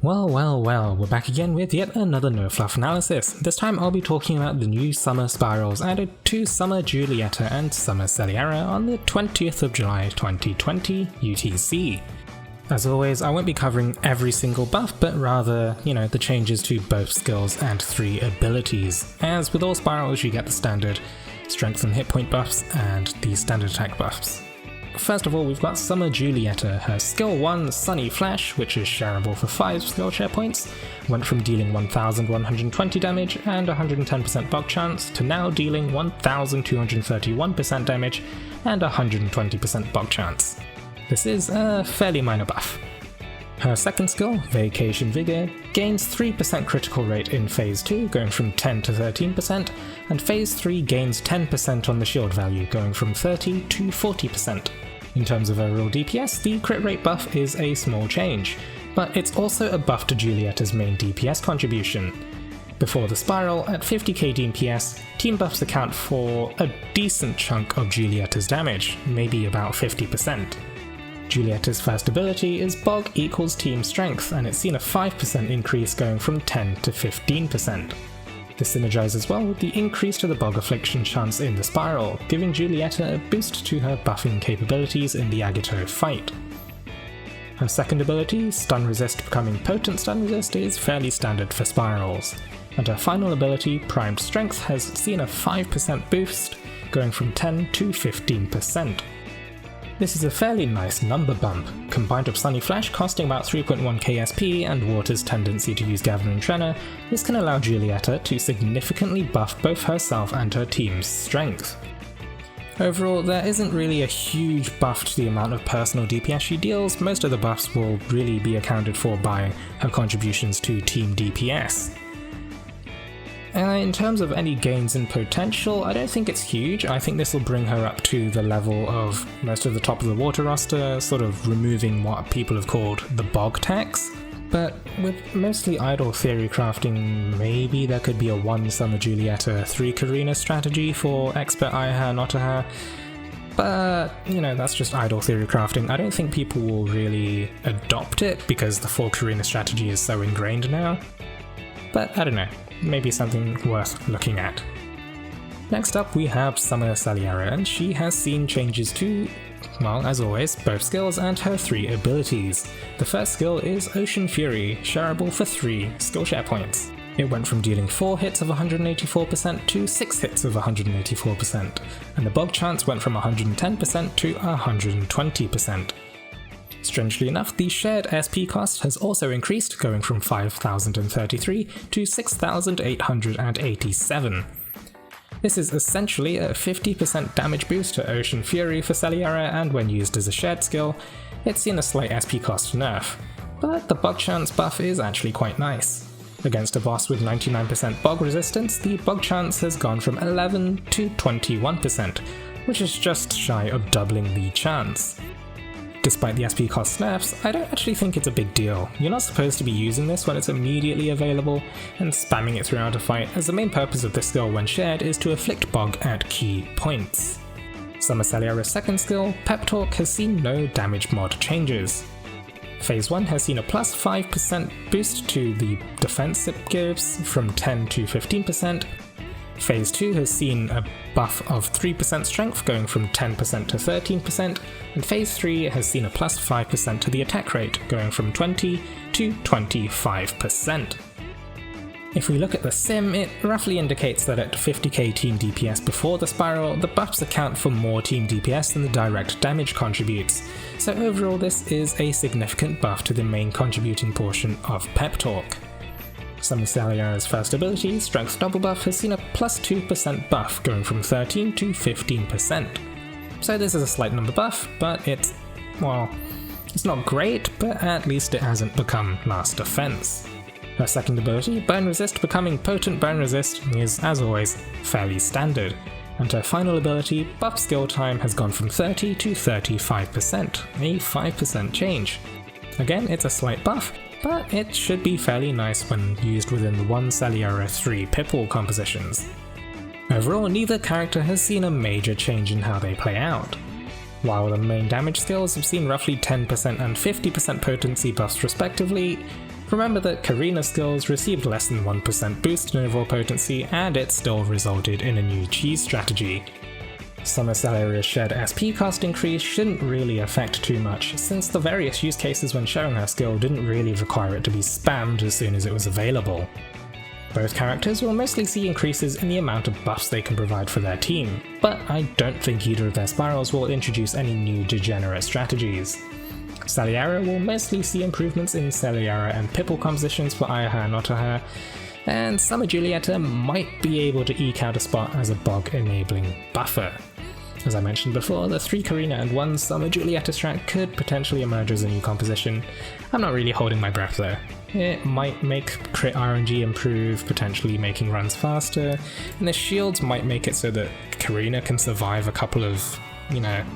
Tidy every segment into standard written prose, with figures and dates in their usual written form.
Well, we're back again with yet another No Fluff analysis. This time I'll be talking about the new summer spirals added to Summer Julietta and Summer Celliera on the 20th of July 2020 UTC. As always, I won't be covering every single buff, but rather, the changes to both skills and 3 abilities. As with all spirals, you get the standard strength and hit point buffs and the standard attack buffs. First of all, we've got Summer Julietta. Her skill 1, Sunny Flash, which is shareable for 5 skill share points, went from dealing 1120 damage and 110% bug chance to now dealing 1231% damage and 120% bug chance. This is a fairly minor buff. Her second skill, Vacation Vigor, gains 3% critical rate in Phase 2, going from 10 to 13%, and Phase 3 gains 10% on the shield value, going from 30 to 40%. In terms of overall DPS, the crit rate buff is a small change, but it's also a buff to Julietta's main DPS contribution. Before the spiral, at 50k DPS, team buffs account for a decent chunk of Julietta's damage, maybe about 50%. Julietta's first ability is Bog equals team strength, and it's seen a 5% increase going from 10 to 15%. This synergizes well with the increase to the Bog affliction chance in the spiral, giving Julietta a boost to her buffing capabilities in the Agito fight. Her second ability, Stun Resist becoming Potent Stun Resist, is fairly standard for spirals, and her final ability, Primed Strength, has seen a 5% boost, going from 10 to 15%. This is a fairly nice number bump. Combined with Sunny Flash costing about 3.1k SP and Water's tendency to use Gathering Trenner, this can allow Julietta to significantly buff both herself and her team's strength. Overall, there isn't really a huge buff to the amount of personal DPS she deals. Most of the buffs will really be accounted for by her contributions to team DPS. In terms of any gains in potential, I don't think it's huge. I think this will bring her up to the level of most of the top of the water roster, sort of removing what people have called the bog tax. But with mostly idle theory crafting, maybe there could be a 1 Summer Julietta 3 Karina strategy for expert Ayaha, Notaha. But, that's just idle theory crafting. I don't think people will really adopt it because the 4 Karina strategy is so ingrained now. But I don't know. Maybe something worth looking at. Next up we have Summer Celliera, and she has seen changes to, as always, both skills and her 3 abilities. The first skill is Ocean Fury, shareable for 3 skill share points. It went from dealing 4 hits of 184% to 6 hits of 184%, and the bug chance went from 110% to 120%. Strangely enough, the shared SP cost has also increased, going from 5,033 to 6,887. This is essentially a 50% damage boost to Ocean Fury for Celliera, and when used as a shared skill, it's seen a slight SP cost nerf, but the bug chance buff is actually quite nice. Against a boss with 99% bog resistance, the bug chance has gone from 11 to 21%, which is just shy of doubling the chance. Despite the SP cost nerfs, I don't actually think it's a big deal. You're not supposed to be using this when it's immediately available and spamming it throughout a fight, as the main purpose of this skill when shared is to afflict bog at key points. Summer Celliera's second skill, Pep Talk, has seen no damage mod changes. Phase 1 has seen a plus 5% boost to the defense it gives from 10 to 15%. Phase 2 has seen a buff of 3% strength going from 10% to 13%, and Phase 3 has seen a plus 5% to the attack rate going from 20 to 25%. If we look at the sim, it roughly indicates that at 50k team DPS before the spiral, the buffs account for more team DPS than the direct damage contributes, so overall this is a significant buff to the main contributing portion of Pep Talk. Summer Celliera's first ability, Strength Double Buff, has seen a plus 2% buff, going from 13 to 15%. So this is a slight number buff, but it's not great, but at least it hasn't become Last Defense. Her second ability, Burn Resist becoming Potent Burn Resist, is, as always, fairly standard. And her final ability, Buff Skill Time, has gone from 30 to 35%, a 5% change. Again, it's a slight buff, but it should be fairly nice when used within the 1 Celliera 3 Pipple compositions. Overall, neither character has seen a major change in how they play out. While the main damage skills have seen roughly 10% and 50% potency buffs respectively, Remember that Karina's skills received less than 1% boost in overall potency, and it still resulted in a new cheese strategy. Summer Celliera's shared SP cost increase shouldn't really affect too much, since the various use cases when sharing her skill didn't really require it to be spammed as soon as it was available. Both characters will mostly see increases in the amount of buffs they can provide for their team, but I don't think either of their spirals will introduce any new degenerate strategies. Celliera will mostly see improvements in Celliera and Pipple compositions for Ayaha and Otaha, and Summer Julietta might be able to eke out a spot as a bog enabling buffer. As I mentioned before, the 3 Karina and 1 Summer Julietta strat could potentially emerge as a new composition. I'm not really holding my breath though. It might make crit RNG improve, potentially making runs faster, and the shields might make it so that Karina can survive a couple of,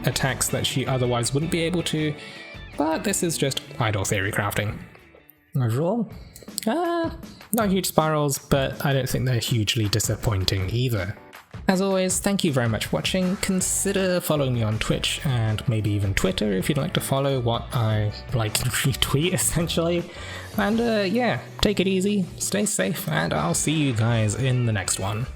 attacks that she otherwise wouldn't be able to, but this is just idle theory crafting. Overall, not huge spirals, but I don't think they're hugely disappointing either. As always, thank you very much for watching. Consider following me on Twitch and maybe even Twitter if you'd like to follow what I like and retweet essentially. And yeah, take it easy, stay safe, and I'll see you guys in the next one.